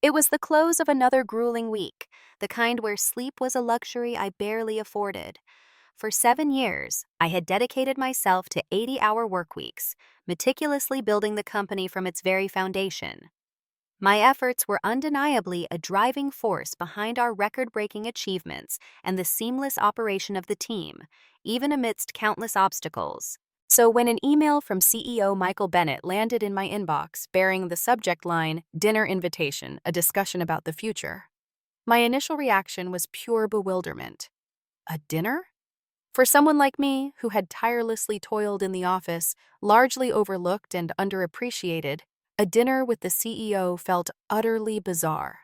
It was the close of another grueling week, the kind where sleep was a luxury I barely afforded. For 7 years, I had dedicated myself to 80-hour work weeks, meticulously building the company from its very foundation. My efforts were undeniably a driving force behind our record-breaking achievements and the seamless operation of the team, even amidst countless obstacles. So when an email from CEO Michael Bennett landed in my inbox bearing the subject line, "Dinner Invitation, a discussion about the future," my initial reaction was pure bewilderment. A dinner? For someone like me, who had tirelessly toiled in the office, largely overlooked and underappreciated, a dinner with the CEO felt utterly bizarre.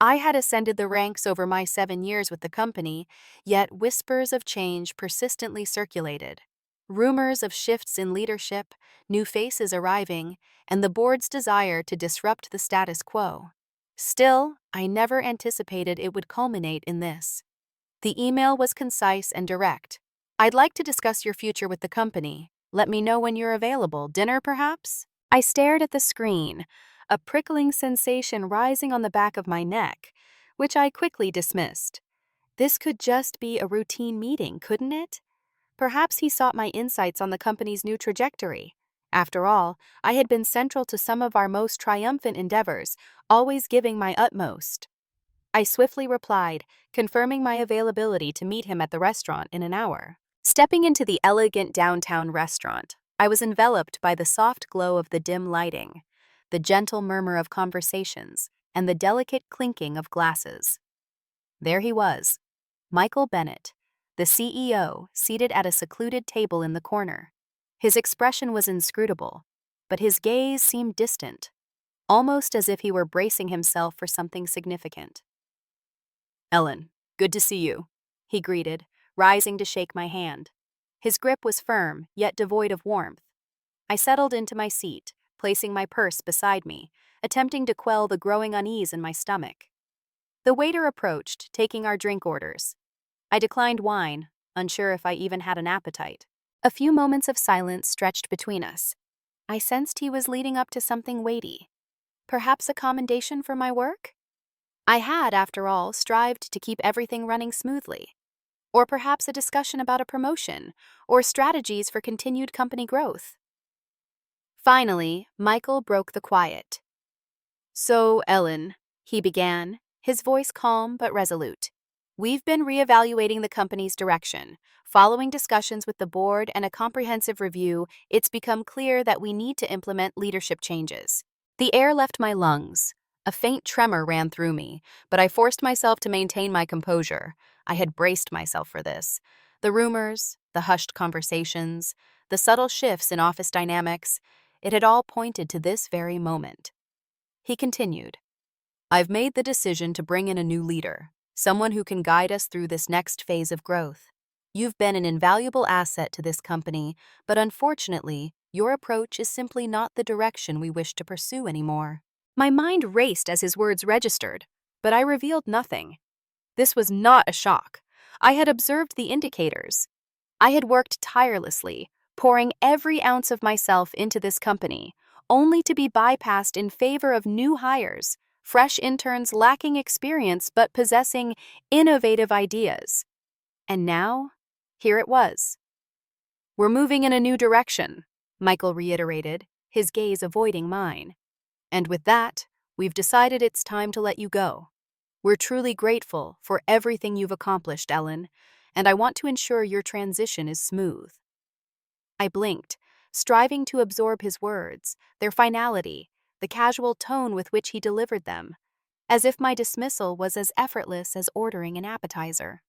I had ascended the ranks over my 7 years with the company, yet whispers of change persistently circulated. Rumors of shifts in leadership, new faces arriving, and the board's desire to disrupt the status quo. Still, I never anticipated it would culminate in this. The email was concise and direct. "I'd like to discuss your future with the company. Let me know when you're available. Dinner, perhaps?" I stared at the screen, a prickling sensation rising on the back of my neck, which I quickly dismissed. This could just be a routine meeting, couldn't it? Perhaps he sought my insights on the company's new trajectory. After all, I had been central to some of our most triumphant endeavors, always giving my utmost. I swiftly replied, confirming my availability to meet him at the restaurant in an hour. Stepping into the elegant downtown restaurant, I was enveloped by the soft glow of the dim lighting, the gentle murmur of conversations, and the delicate clinking of glasses. There he was, Michael Bennett, the CEO, seated at a secluded table in the corner. His expression was inscrutable, but his gaze seemed distant, almost as if he were bracing himself for something significant. "Ellen, good to see you," he greeted, rising to shake my hand. His grip was firm, yet devoid of warmth. I settled into my seat, placing my purse beside me, attempting to quell the growing unease in my stomach. The waiter approached, taking our drink orders. I declined wine, unsure if I even had an appetite. A few moments of silence stretched between us. I sensed he was leading up to something weighty. Perhaps a commendation for my work? I had, after all, strived to keep everything running smoothly. Or perhaps a discussion about a promotion, or strategies for continued company growth. Finally, Michael broke the quiet. "So, Ellen," he began, his voice calm but resolute, "we've been reevaluating the company's direction. Following discussions with the board and a comprehensive review, it's become clear that we need to implement leadership changes." The air left my lungs. A faint tremor ran through me, but I forced myself to maintain my composure. I had braced myself for this. The rumors, the hushed conversations, the subtle shifts in office dynamics, it had all pointed to this very moment. He continued, "I've made the decision to bring in a new leader, someone who can guide us through this next phase of growth. You've been an invaluable asset to this company, but unfortunately, your approach is simply not the direction we wish to pursue anymore." My mind raced as his words registered, but I revealed nothing. This was not a shock. I had observed the indicators. I had worked tirelessly, pouring every ounce of myself into this company, only to be bypassed in favor of new hires, fresh interns lacking experience but possessing innovative ideas. And now, here it was. "We're moving in a new direction," Michael reiterated, his gaze avoiding mine. "And with that, we've decided it's time to let you go. We're truly grateful for everything you've accomplished, Ellen, and I want to ensure your transition is smooth." I blinked, striving to absorb his words, their finality, the casual tone with which he delivered them, as if my dismissal was as effortless as ordering an appetizer.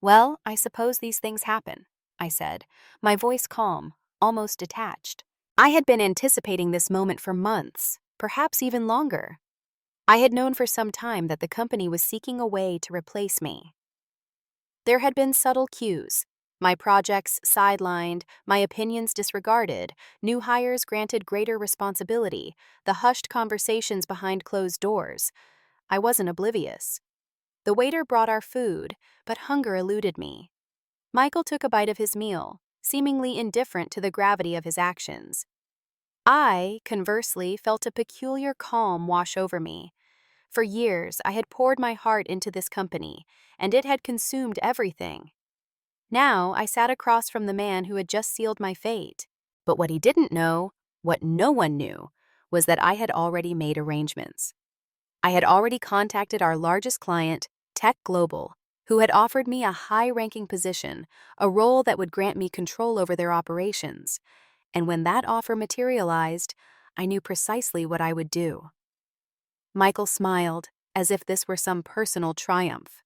"Well, I suppose these things happen," I said, my voice calm, almost detached. I had been anticipating this moment for months, perhaps even longer. I had known for some time that the company was seeking a way to replace me. There had been subtle cues, my projects sidelined, my opinions disregarded, new hires granted greater responsibility, the hushed conversations behind closed doors. I wasn't oblivious. The waiter brought our food, but hunger eluded me. Michael took a bite of his meal, seemingly indifferent to the gravity of his actions. I, conversely, felt a peculiar calm wash over me. For years, I had poured my heart into this company, and it had consumed everything. Now, I sat across from the man who had just sealed my fate. But what he didn't know, what no one knew, was that I had already made arrangements. I had already contacted our largest client, Tech Global, who had offered me a high-ranking position, a role that would grant me control over their operations. And when that offer materialized, I knew precisely what I would do. Michael smiled, as if this were some personal triumph.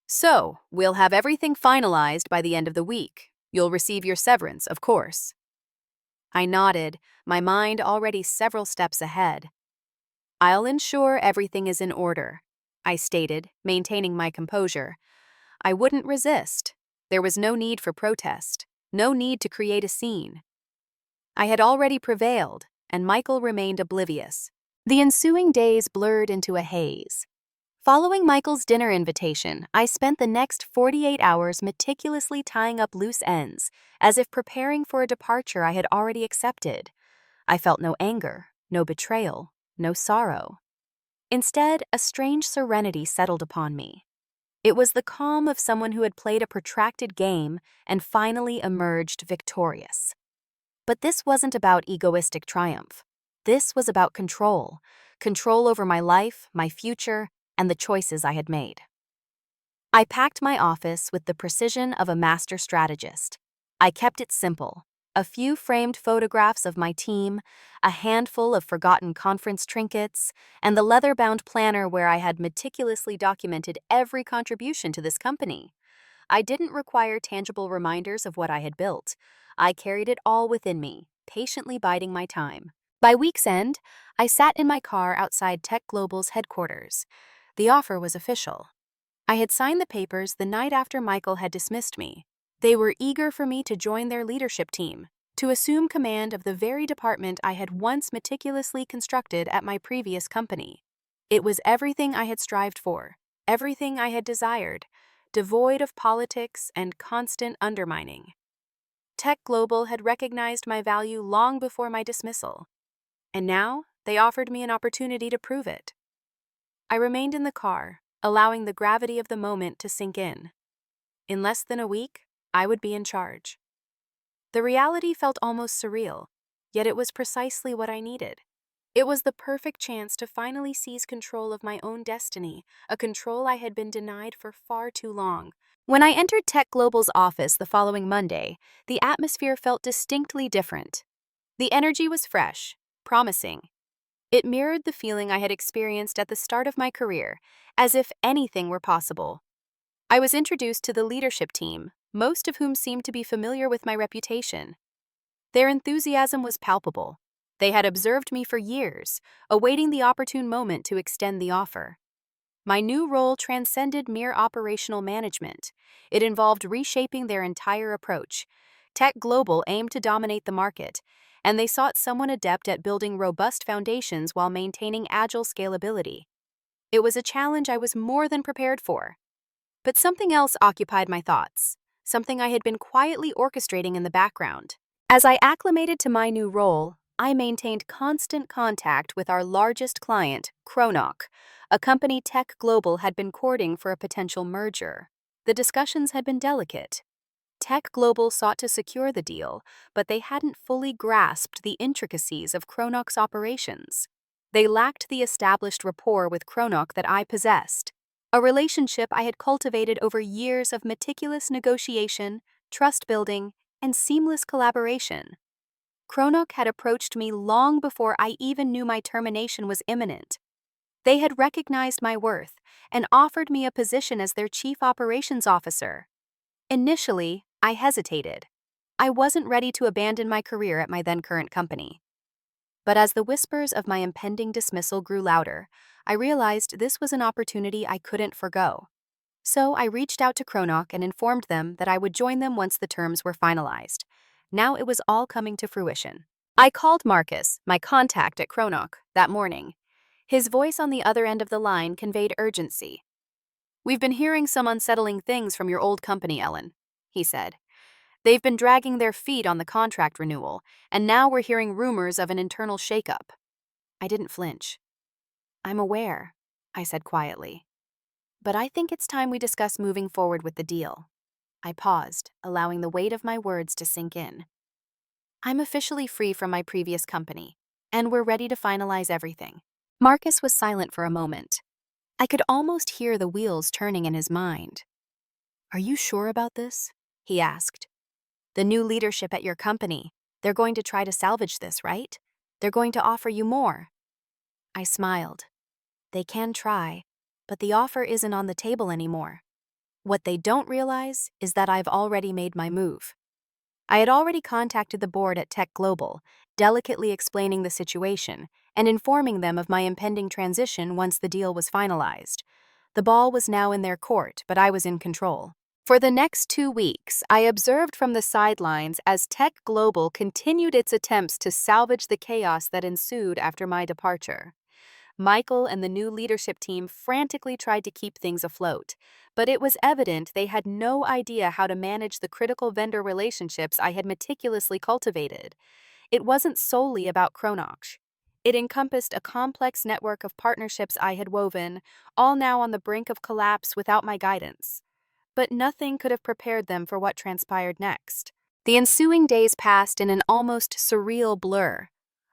"So, we'll have everything finalized by the end of the week. You'll receive your severance, of course." I nodded, my mind already several steps ahead. "I'll ensure everything is in order," I stated, maintaining my composure. I wouldn't resist. There was no need for protest, no need to create a scene. I had already prevailed, and Michael remained oblivious. The ensuing days blurred into a haze. Following Michael's dinner invitation, I spent the next 48 hours meticulously tying up loose ends, as if preparing for a departure I had already accepted. I felt no anger, no betrayal, no sorrow. Instead, a strange serenity settled upon me. It was the calm of someone who had played a protracted game and finally emerged victorious. But this wasn't about egoistic triumph. This was about control over my life, my future, and the choices I had made. I packed my office with the precision of a master strategist. I kept it simple: a few framed photographs of my team, a handful of forgotten conference trinkets, and the leather-bound planner where I had meticulously documented every contribution to this company. I didn't require tangible reminders of what I had built. I carried it all within me, patiently biding my time. By week's end, I sat in my car outside Tech Global's headquarters. The offer was official. I had signed the papers the night after Michael had dismissed me. They were eager for me to join their leadership team, to assume command of the very department I had once meticulously constructed at my previous company. It was everything I had strived for, everything I had desired, devoid of politics and constant undermining. Tech Global had recognized my value long before my dismissal, and now they offered me an opportunity to prove it. I remained in the car, allowing the gravity of the moment to sink in. In less than a week, I would be in charge. The reality felt almost surreal, yet it was precisely what I needed. It was the perfect chance to finally seize control of my own destiny, a control I had been denied for far too long. When I entered Tech Global's office the following Monday, the atmosphere felt distinctly different. The energy was fresh, promising. It mirrored the feeling I had experienced at the start of my career, as if anything were possible. I was introduced to the leadership team, most of whom seemed to be familiar with my reputation. Their enthusiasm was palpable. They had observed me for years, awaiting the opportune moment to extend the offer. My new role transcended mere operational management. It involved reshaping their entire approach. Tech Global aimed to dominate the market, and they sought someone adept at building robust foundations while maintaining agile scalability. It was a challenge I was more than prepared for. But something else occupied my thoughts, something I had been quietly orchestrating in the background. As I acclimated to my new role, I maintained constant contact with our largest client, Kronok, a company Tech Global had been courting for a potential merger. The discussions had been delicate. Tech Global sought to secure the deal, but they hadn't fully grasped the intricacies of Kronok's operations. They lacked the established rapport with Kronok that I possessed, a relationship I had cultivated over years of meticulous negotiation, trust building, and seamless collaboration. Kronok had approached me long before I even knew my termination was imminent. They had recognized my worth and offered me a position as their chief operations officer. Initially, I hesitated. I wasn't ready to abandon my career at my then-current company. But as the whispers of my impending dismissal grew louder, I realized this was an opportunity I couldn't forgo. So I reached out to Kronok and informed them that I would join them once the terms were finalized. Now it was all coming to fruition. I called Marcus, my contact at Kronok, that morning. His voice on the other end of the line conveyed urgency. "We've been hearing some unsettling things from your old company, Ellen," he said. "They've been dragging their feet on the contract renewal, and now we're hearing rumors of an internal shakeup." I didn't flinch. "I'm aware," I said quietly. But I think it's time we discuss moving forward with the deal. I paused, allowing the weight of my words to sink in. I'm officially free from my previous company, and we're ready to finalize everything. Marcus was silent for a moment. I could almost hear the wheels turning in his mind. Are you sure about this? He asked. The new leadership at your company, they're going to try to salvage this, right? They're going to offer you more. I smiled. They can try, but the offer isn't on the table anymore. What they don't realize is that I've already made my move. I had already contacted the board at Tech Global, delicately explaining the situation and informing them of my impending transition once the deal was finalized. The ball was now in their court, but I was in control. For the next 2 weeks, I observed from the sidelines as Tech Global continued its attempts to salvage the chaos that ensued after my departure. Michael and the new leadership team frantically tried to keep things afloat, but it was evident they had no idea how to manage the critical vendor relationships I had meticulously cultivated. It wasn't solely about Kronox. It encompassed a complex network of partnerships I had woven, all now on the brink of collapse without my guidance. But nothing could have prepared them for what transpired next. The ensuing days passed in an almost surreal blur.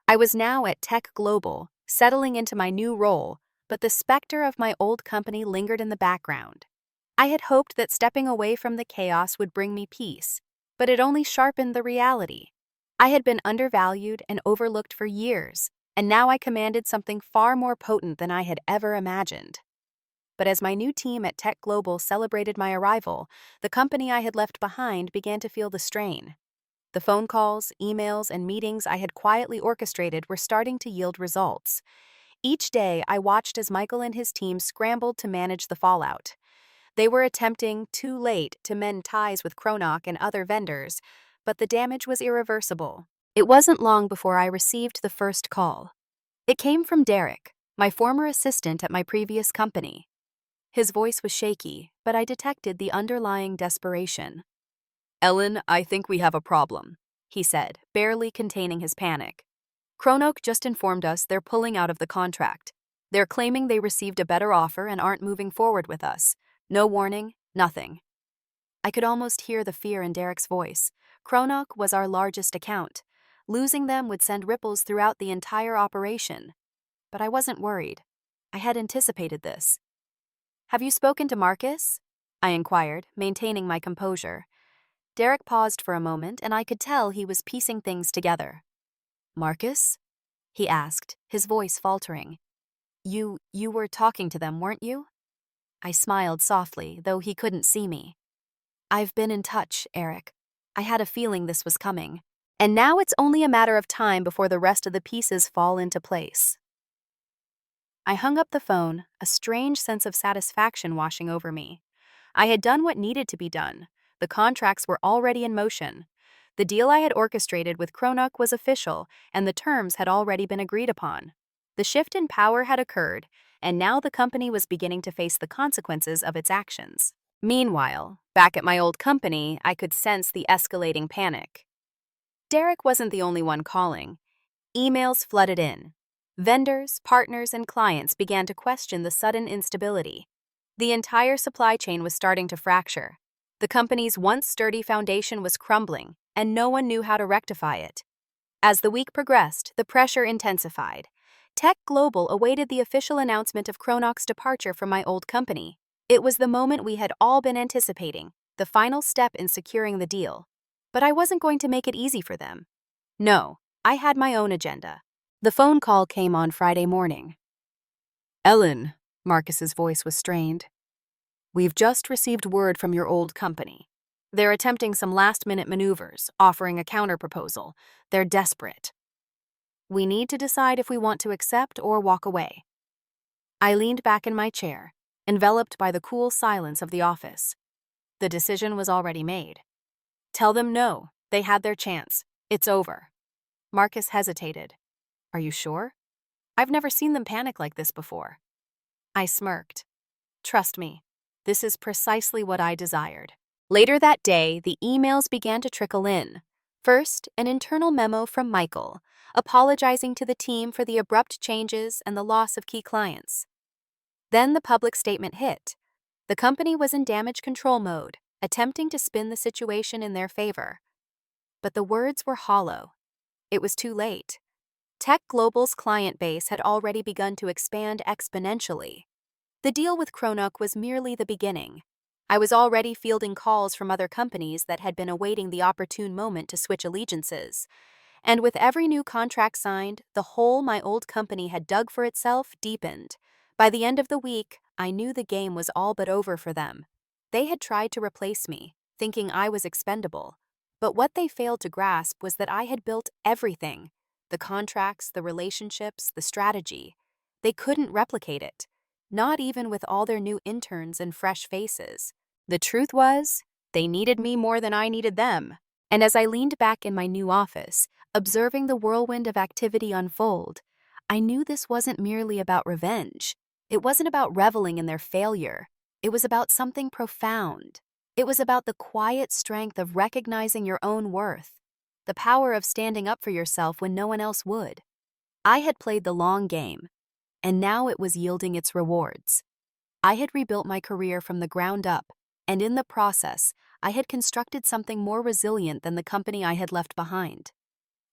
I was now at Tech Global, settling into my new role, but the specter of my old company lingered in the background. I had hoped that stepping away from the chaos would bring me peace, but it only sharpened the reality. I had been undervalued and overlooked for years, and now I commanded something far more potent than I had ever imagined. But as my new team at Tech Global celebrated my arrival, the company I had left behind began to feel the strain. The phone calls, emails, and meetings I had quietly orchestrated were starting to yield results. Each day, I watched as Michael and his team scrambled to manage the fallout. They were attempting, too late, to mend ties with Kronox and other vendors, but the damage was irreversible. It wasn't long before I received the first call. It came from Derek, my former assistant at my previous company. His voice was shaky, but I detected the underlying desperation. "Ellen, I think we have a problem," he said, barely containing his panic. "Kronox just informed us they're pulling out of the contract. They're claiming they received a better offer and aren't moving forward with us. No warning, nothing." I could almost hear the fear in Derek's voice. Kronox was our largest account. Losing them would send ripples throughout the entire operation. But I wasn't worried. I had anticipated this. "Have you spoken to Marcus?" I inquired, maintaining my composure. Derek paused for a moment, and I could tell he was piecing things together. "Marcus?" he asked, his voice faltering. You were talking to them, weren't you?" I smiled softly, though he couldn't see me. "I've been in touch, Eric. I had a feeling this was coming. And now it's only a matter of time before the rest of the pieces fall into place." I hung up the phone, a strange sense of satisfaction washing over me. I had done what needed to be done. The contracts were already in motion. The deal I had orchestrated with Kronox was official, and the terms had already been agreed upon. The shift in power had occurred, and now the company was beginning to face the consequences of its actions. Meanwhile, back at my old company, I could sense the escalating panic. Derek wasn't the only one calling. Emails flooded in. Vendors, partners, and clients began to question the sudden instability. The entire supply chain was starting to fracture. The company's once sturdy foundation was crumbling, and no one knew how to rectify it. As the week progressed, the pressure intensified. Tech Global awaited the official announcement of Kronox's departure from my old company. It was the moment we had all been anticipating, the final step in securing the deal. But I wasn't going to make it easy for them. No, I had my own agenda. The phone call came on Friday morning. "Ellen," Marcus's voice was strained. "We've just received word from your old company. They're attempting some last-minute maneuvers, offering a counterproposal. They're desperate. We need to decide if we want to accept or walk away." I leaned back in my chair, enveloped by the cool silence of the office. The decision was already made. "Tell them no. They had their chance. It's over." Marcus hesitated. "Are you sure? I've never seen them panic like this before." I smirked. "Trust me, this is precisely what I desired." Later that day, the emails began to trickle in. First, an internal memo from Michael, apologizing to the team for the abrupt changes and the loss of key clients. Then the public statement hit. The company was in damage control mode, attempting to spin the situation in their favor. But the words were hollow. It was too late. Tech Global's client base had already begun to expand exponentially. The deal with Kronok was merely the beginning. I was already fielding calls from other companies that had been awaiting the opportune moment to switch allegiances. And with every new contract signed, the hole my old company had dug for itself deepened. By the end of the week, I knew the game was all but over for them. They had tried to replace me, thinking I was expendable. But what they failed to grasp was that I had built everything: the contracts, the relationships, the strategy. They couldn't replicate it, not even with all their new interns and fresh faces. The truth was, they needed me more than I needed them. And as I leaned back in my new office, observing the whirlwind of activity unfold, I knew this wasn't merely about revenge. It wasn't about reveling in their failure. It was about something profound. It was about the quiet strength of recognizing your own worth, the power of standing up for yourself when no one else would. I had played the long game, and now it was yielding its rewards. I had rebuilt my career from the ground up, and in the process, I had constructed something more resilient than the company I had left behind.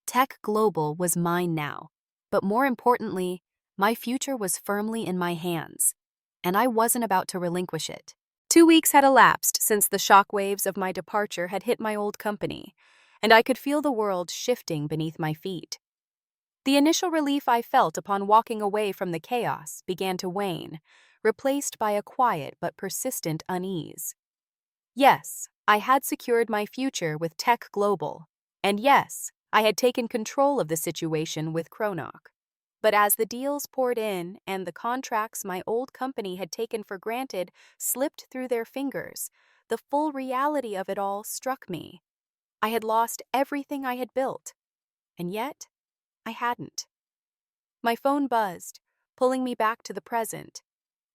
Tech Global was mine now, but more importantly, my future was firmly in my hands, and I wasn't about to relinquish it. 2 weeks had elapsed since the shockwaves of my departure had hit my old company, and I could feel the world shifting beneath my feet. The initial relief I felt upon walking away from the chaos began to wane, replaced by a quiet but persistent unease. Yes, I had secured my future with Tech Global, and yes, I had taken control of the situation with Kronok. But as the deals poured in and the contracts my old company had taken for granted slipped through their fingers, the full reality of it all struck me. I had lost everything I had built, and yet I hadn't. My phone buzzed, pulling me back to the present.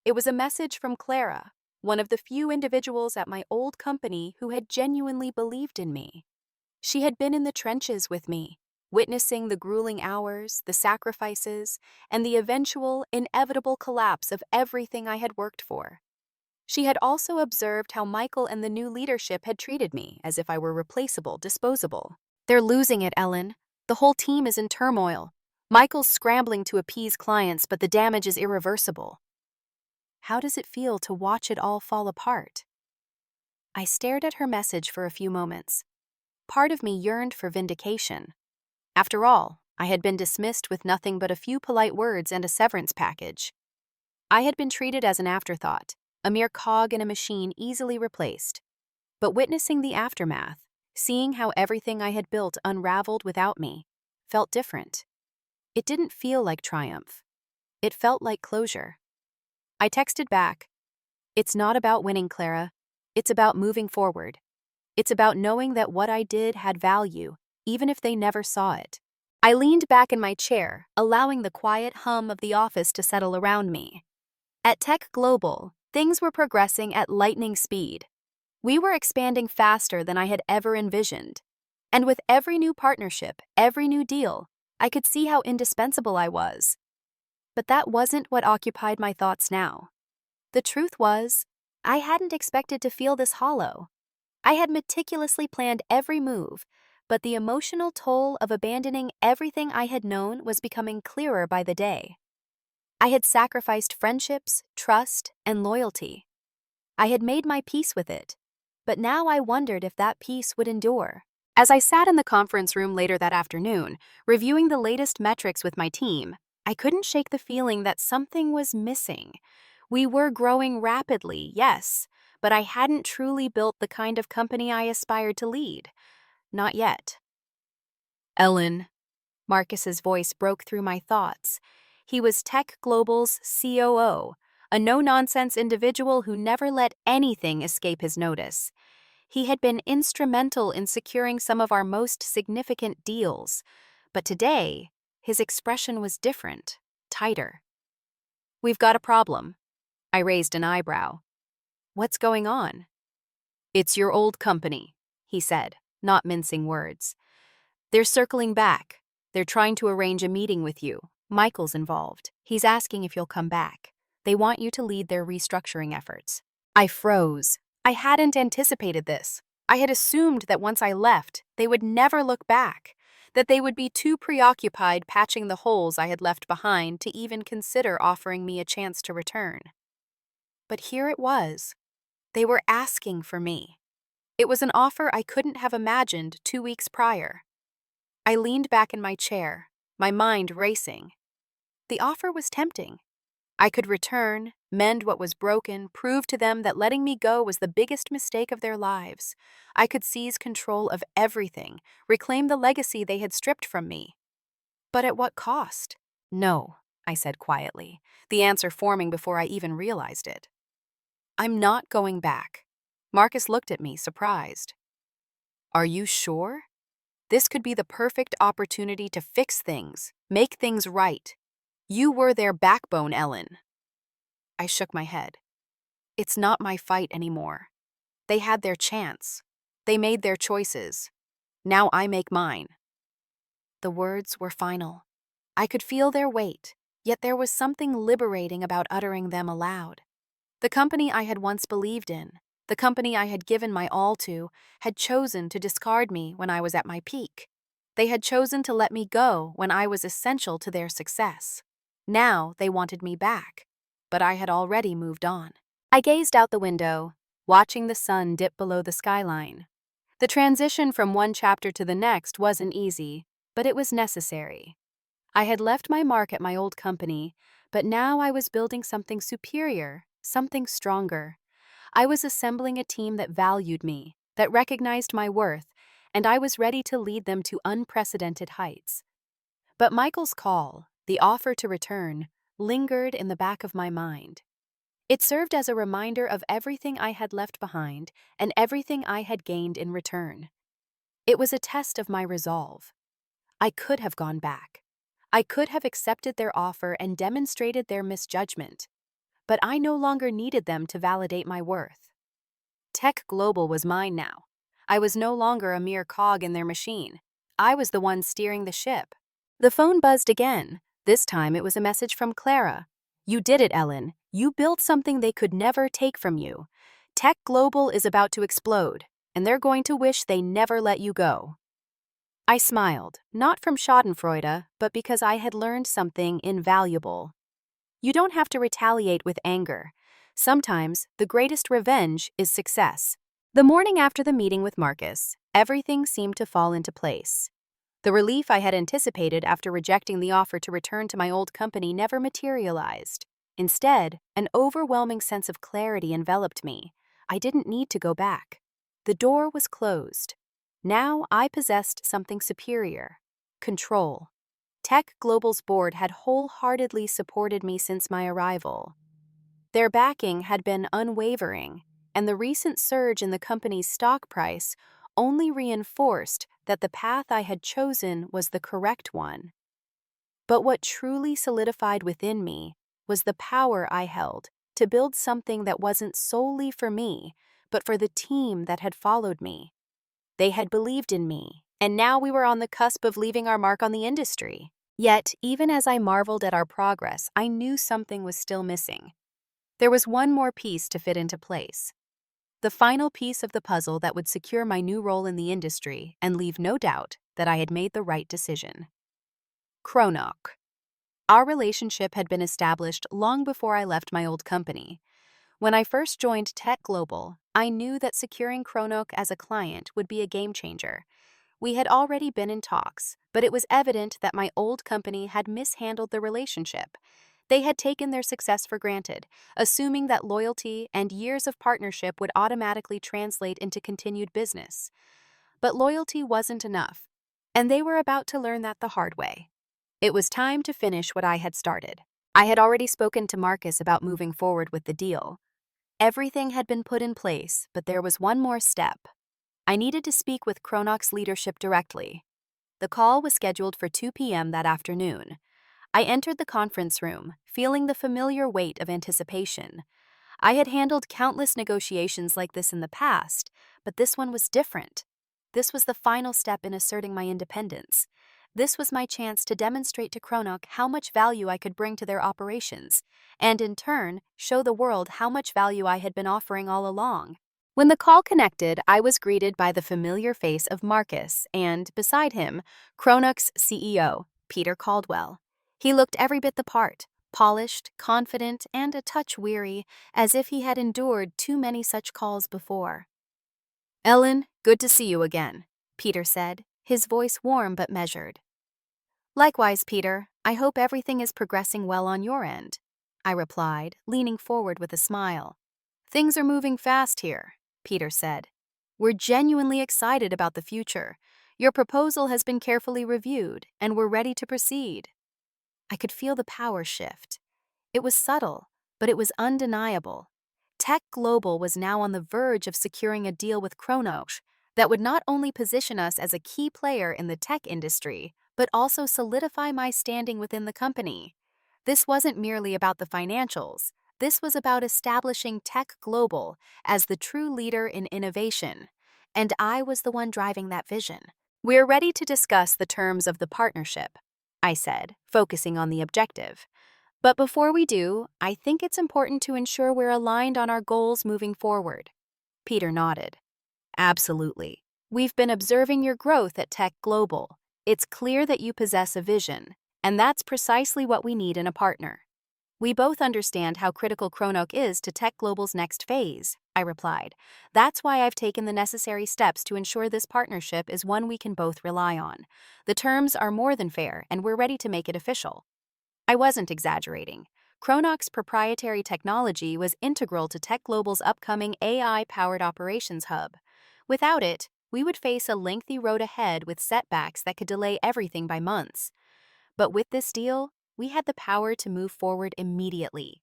It was a message from Clara, one of the few individuals at my old company who had genuinely believed in me. She had been in the trenches with me, witnessing the grueling hours, the sacrifices, and the eventual, inevitable collapse of everything I had worked for. She had also observed how Michael and the new leadership had treated me as if I were replaceable, disposable. "They're losing it, Ellen. The whole team is in turmoil. Michael's scrambling to appease clients, but the damage is irreversible. How does it feel to watch it all fall apart?" I stared at her message for a few moments. Part of me yearned for vindication. After all, I had been dismissed with nothing but a few polite words and a severance package. I had been treated as an afterthought, a mere cog in a machine easily replaced. But witnessing the aftermath, seeing how everything I had built unraveled without me, felt different. It didn't feel like triumph. It felt like closure. I texted back, "It's not about winning, Clara. It's about moving forward. It's about knowing that what I did had value, even if they never saw it." I leaned back in my chair, allowing the quiet hum of the office to settle around me. At Tech Global, things were progressing at lightning speed. We were expanding faster than I had ever envisioned. And with every new partnership, every new deal, I could see how indispensable I was. But that wasn't what occupied my thoughts now. The truth was, I hadn't expected to feel this hollow. I had meticulously planned every move, but the emotional toll of abandoning everything I had known was becoming clearer by the day. I had sacrificed friendships, trust, and loyalty. I had made my peace with it, but now I wondered if that peace would endure. As I sat in the conference room later that afternoon, reviewing the latest metrics with my team, I couldn't shake the feeling that something was missing. We were growing rapidly, yes, but I hadn't truly built the kind of company I aspired to lead. Not yet. "Ellen," Marcus's voice broke through my thoughts. He was Tech Global's COO, a no-nonsense individual who never let anything escape his notice. He had been instrumental in securing some of our most significant deals, but today, his expression was different, tighter. "We've got a problem." I raised an eyebrow. "What's going on?" "It's your old company," he said, not mincing words. "They're circling back. They're trying to arrange a meeting with you. Michael's involved. He's asking if you'll come back." They want you to lead their restructuring efforts. I froze. I hadn't anticipated this. I had assumed that once I left, they would never look back, that they would be too preoccupied patching the holes I had left behind to even consider offering me a chance to return. But here it was. They were asking for me. It was an offer I couldn't have imagined 2 weeks prior. I leaned back in my chair, my mind racing. The offer was tempting. I could return, mend what was broken, prove to them that letting me go was the biggest mistake of their lives. I could seize control of everything, reclaim the legacy they had stripped from me. But at what cost? No, I said quietly, the answer forming before I even realized it. I'm not going back. Marcus looked at me, surprised. Are you sure? This could be the perfect opportunity to fix things, make things right. You were their backbone, Ellen. I shook my head. It's not my fight anymore. They had their chance. They made their choices. Now I make mine. The words were final. I could feel their weight, yet there was something liberating about uttering them aloud. The company I had once believed in, the company I had given my all to, had chosen to discard me when I was at my peak. They had chosen to let me go when I was essential to their success. Now they wanted me back, but I had already moved on. I gazed out the window, watching the sun dip below the skyline. The transition from one chapter to the next wasn't easy, but it was necessary. I had left my mark at my old company, but now I was building something superior, something stronger. I was assembling a team that valued me, that recognized my worth, and I was ready to lead them to unprecedented heights. But Michael's call, the offer to return, lingered in the back of my mind. It served as a reminder of everything I had left behind and everything I had gained in return. It was a test of my resolve. I could have gone back. I could have accepted their offer and demonstrated their misjudgment. But I no longer needed them to validate my worth. Tech Global was mine now. I was no longer a mere cog in their machine. I was the one steering the ship. The phone buzzed again. This time it was a message from Clara. You did it, Ellen. You built something they could never take from you. Tech Global is about to explode, and they're going to wish they never let you go. I smiled, not from schadenfreude, but because I had learned something invaluable. You don't have to retaliate with anger. Sometimes the greatest revenge is success. The morning after the meeting with Marcus, everything seemed to fall into place. The relief I had anticipated after rejecting the offer to return to my old company never materialized. Instead, an overwhelming sense of clarity enveloped me. I didn't need to go back. The door was closed. Now I possessed something superior: control. Tech Global's board had wholeheartedly supported me since my arrival. Their backing had been unwavering, and the recent surge in the company's stock price only reinforced that the path I had chosen was the correct one. But what truly solidified within me was the power I held to build something that wasn't solely for me, but for the team that had followed me. They had believed in me, and now we were on the cusp of leaving our mark on the industry. Yet, even as I marveled at our progress, I knew something was still missing. There was one more piece to fit into place. The final piece of the puzzle that would secure my new role in the industry and leave no doubt that I had made the right decision. Chronok. Our relationship had been established long before I left my old company. When I first joined Tech Global, I knew that securing Chronok as a client would be a game changer. We had already been in talks, but it was evident that my old company had mishandled the relationship. They had taken their success for granted, assuming that loyalty and years of partnership would automatically translate into continued business. But loyalty wasn't enough, and they were about to learn that the hard way. It was time to finish what I had started. I had already spoken to Marcus about moving forward with the deal. Everything had been put in place, but there was one more step. I needed to speak with Chronok's leadership directly. The call was scheduled for 2 p.m. that afternoon. I entered the conference room, feeling the familiar weight of anticipation. I had handled countless negotiations like this in the past, but this one was different. This was the final step in asserting my independence. This was my chance to demonstrate to Kronok how much value I could bring to their operations, and in turn, show the world how much value I had been offering all along. When the call connected, I was greeted by the familiar face of Marcus and, beside him, Kronok's CEO, Peter Caldwell. He looked every bit the part, polished, confident, and a touch weary, as if he had endured too many such calls before. "Ellen, good to see you again," Peter said, his voice warm but measured. "Likewise, Peter. I hope everything is progressing well on your end," I replied, leaning forward with a smile. "Things are moving fast here," Peter said. "We're genuinely excited about the future. Your proposal has been carefully reviewed, and we're ready to proceed." I could feel the power shift. It was subtle, but it was undeniable. Tech Global was now on the verge of securing a deal with Kronos that would not only position us as a key player in the tech industry, but also solidify my standing within the company. This wasn't merely about the financials. This was about establishing Tech Global as the true leader in innovation, and I was the one driving that vision. "We're ready to discuss the terms of the partnership," I said, focusing on the objective. "But before we do, I think it's important to ensure we're aligned on our goals moving forward." Peter nodded. "Absolutely. We've been observing your growth at Tech Global. It's clear that you possess a vision, and that's precisely what we need in a partner." "We both understand how critical Kronok is to Tech Global's next phase," I replied. "That's why I've taken the necessary steps to ensure this partnership is one we can both rely on. The terms are more than fair, and we're ready to make it official." I wasn't exaggerating. Kronok's proprietary technology was integral to Tech Global's upcoming AI-powered operations hub. Without it, we would face a lengthy road ahead with setbacks that could delay everything by months. But with this deal, we had the power to move forward immediately.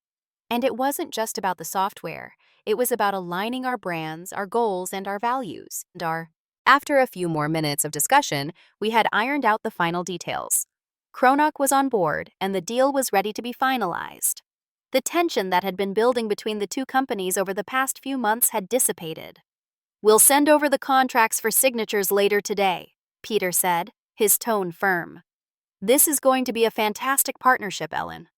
And it wasn't just about the software. It was about aligning our brands, our goals, and our values. After a few more minutes of discussion, we had ironed out the final details. Kronok was on board, and the deal was ready to be finalized. The tension that had been building between the two companies over the past few months had dissipated. "We'll send over the contracts for signatures later today," Peter said, his tone firm. "This is going to be a fantastic partnership, Ellen."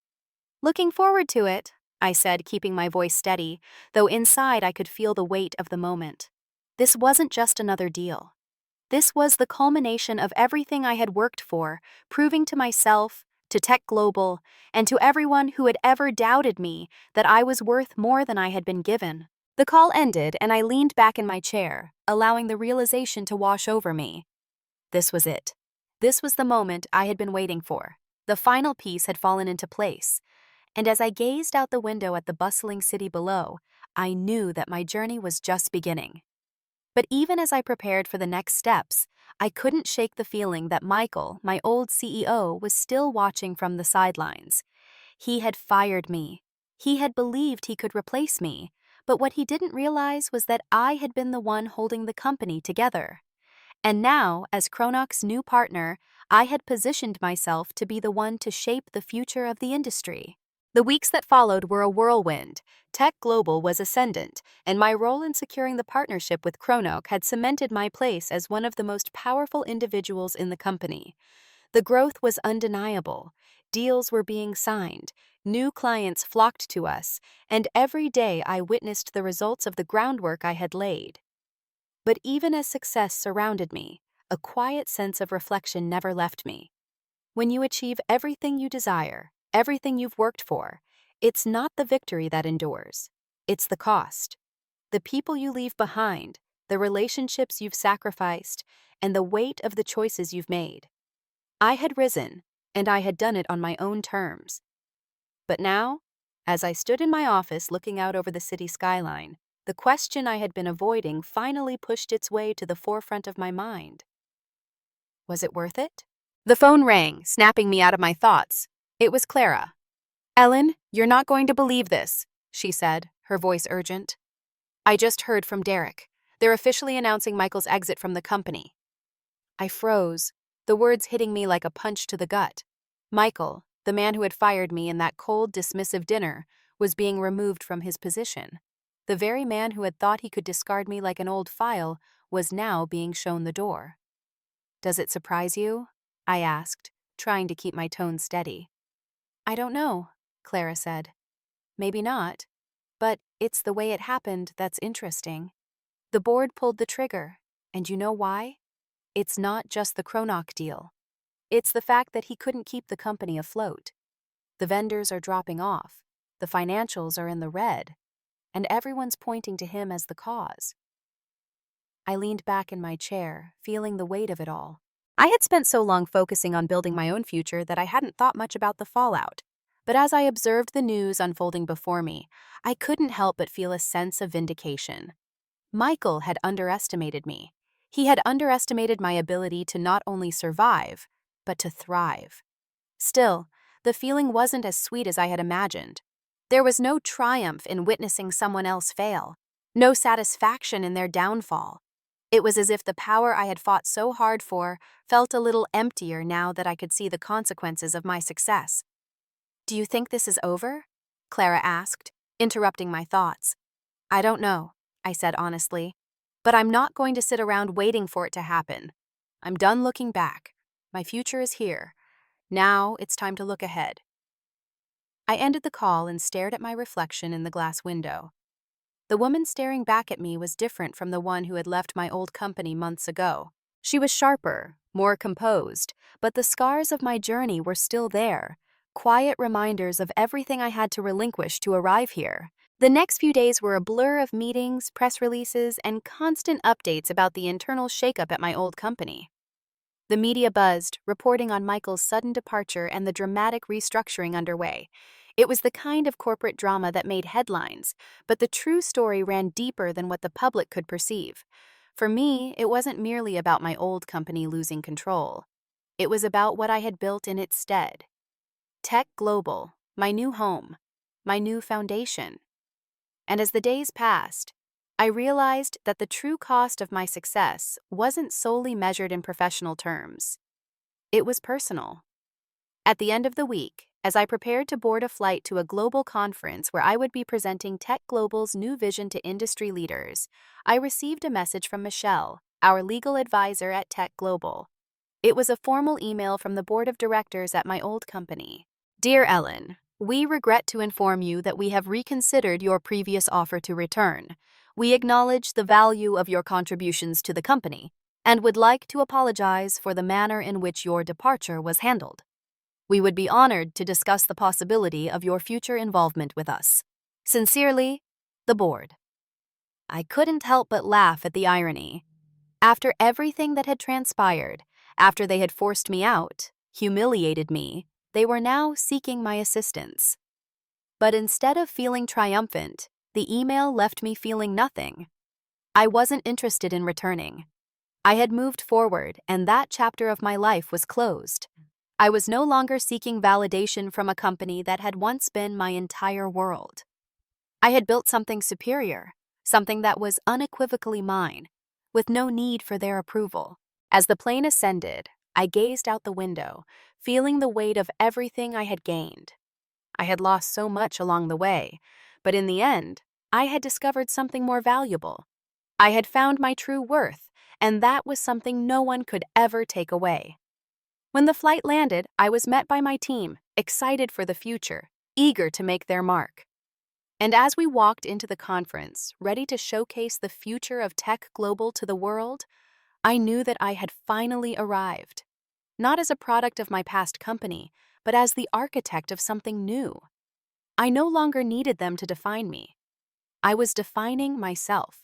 "Looking forward to it," I said, keeping my voice steady, though inside I could feel the weight of the moment. This wasn't just another deal. This was the culmination of everything I had worked for, proving to myself, to Tech Global, and to everyone who had ever doubted me that I was worth more than I had been given. The call ended, and I leaned back in my chair, allowing the realization to wash over me. This was it. This was the moment I had been waiting for. The final piece had fallen into place, and as I gazed out the window at the bustling city below, I knew that my journey was just beginning. But even as I prepared for the next steps, I couldn't shake the feeling that Michael, my old CEO, was still watching from the sidelines. He had fired me. He had believed he could replace me, but what he didn't realize was that I had been the one holding the company together. And now, as Kronok's new partner, I had positioned myself to be the one to shape the future of the industry. The weeks that followed were a whirlwind. Tech Global was ascendant, and my role in securing the partnership with Kronok had cemented my place as one of the most powerful individuals in the company. The growth was undeniable. Deals were being signed, new clients flocked to us, and every day I witnessed the results of the groundwork I had laid. But even as success surrounded me, a quiet sense of reflection never left me. When you achieve everything you desire, everything you've worked for, it's not the victory that endures. It's the cost. The people you leave behind, the relationships you've sacrificed, and the weight of the choices you've made. I had risen, and I had done it on my own terms. But now, as I stood in my office looking out over the city skyline, the question I had been avoiding finally pushed its way to the forefront of my mind. Was it worth it? The phone rang, snapping me out of my thoughts. It was Clara. "Ellen, you're not going to believe this," she said, her voice urgent. "I just heard from Derek. They're officially announcing Michael's exit from the company." I froze, the words hitting me like a punch to the gut. Michael, the man who had fired me in that cold, dismissive dinner, was being removed from his position. The very man who had thought he could discard me like an old file was now being shown the door. "Does it surprise you?" I asked, trying to keep my tone steady. I don't know, Clara said. Maybe not. But it's the way it happened that's interesting. The board pulled the trigger, and you know why? It's not just the Cronach deal. It's the fact that he couldn't keep the company afloat. The vendors are dropping off, the financials are in the red, and everyone's pointing to him as the cause. I leaned back in my chair, feeling the weight of it all. I had spent so long focusing on building my own future that I hadn't thought much about the fallout. But as I observed the news unfolding before me, I couldn't help but feel a sense of vindication. Michael had underestimated me. He had underestimated my ability to not only survive, but to thrive. Still, the feeling wasn't as sweet as I had imagined. There was no triumph in witnessing someone else fail, no satisfaction in their downfall. It was as if the power I had fought so hard for felt a little emptier now that I could see the consequences of my success. Do you think this is over? Clara asked, interrupting my thoughts. I don't know, I said honestly, but I'm not going to sit around waiting for it to happen. I'm done looking back. My future is here. Now it's time to look ahead. I ended the call and stared at my reflection in the glass window. The woman staring back at me was different from the one who had left my old company months ago. She was sharper, more composed, but the scars of my journey were still there, quiet reminders of everything I had to relinquish to arrive here. The next few days were a blur of meetings, press releases, and constant updates about the internal shakeup at my old company. The media buzzed, reporting on Michael's sudden departure and the dramatic restructuring underway. It was the kind of corporate drama that made headlines, but the true story ran deeper than what the public could perceive. For me, it wasn't merely about my old company losing control. It was about what I had built in its stead. Tech Global, my new home, my new foundation. And as the days passed, I realized that the true cost of my success wasn't solely measured in professional terms. It was personal. At the end of the week, as I prepared to board a flight to a global conference where I would be presenting Tech Global's new vision to industry leaders, I received a message from Michelle, our legal advisor at Tech Global. It was a formal email from the board of directors at my old company. Dear Ellen, we regret to inform you that we have reconsidered your previous offer to return. We acknowledge the value of your contributions to the company and would like to apologize for the manner in which your departure was handled. We would be honored to discuss the possibility of your future involvement with us. Sincerely, the board. I couldn't help but laugh at the irony. After everything that had transpired, after they had forced me out, humiliated me, they were now seeking my assistance. But instead of feeling triumphant, the email left me feeling nothing. I wasn't interested in returning. I had moved forward, and that chapter of my life was closed. I was no longer seeking validation from a company that had once been my entire world. I had built something superior, something that was unequivocally mine, with no need for their approval. As the plane ascended, I gazed out the window, feeling the weight of everything I had gained. I had lost so much along the way, but in the end, I had discovered something more valuable. I had found my true worth, and that was something no one could ever take away. When the flight landed, I was met by my team, excited for the future, eager to make their mark. And as we walked into the conference, ready to showcase the future of Tech Global to the world, I knew that I had finally arrived. Not as a product of my past company, but as the architect of something new. I no longer needed them to define me. I was defining myself.